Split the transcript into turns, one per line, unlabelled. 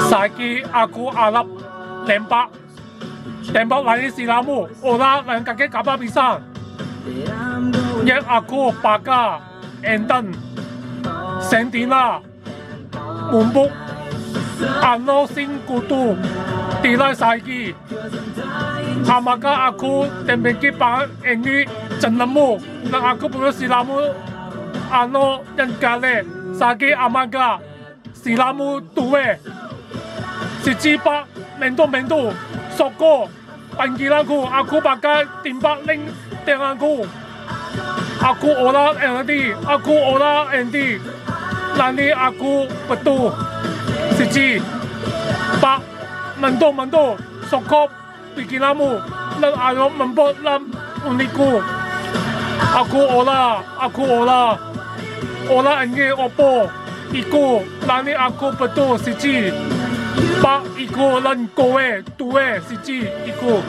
Saiki aku Arab tembak lari silamu orang yang kakek kapal pisang yang aku pakai enten sentina mumpuk ano sing kutu tilai saiki amaka aku tembaki pang ini jenemu dan aku perlu silamu ano yang kale saiki amaka silamu tuwe siji pak mendo soko panggilanku aku pakai timbak ling denganku aku orang endi nanti aku betul siji pak mendo soko pikiranmu dan ayo membuat dalam uniku aku orang ini opo iku nanti aku betul siji pak iku lan kowe tuwe siji iku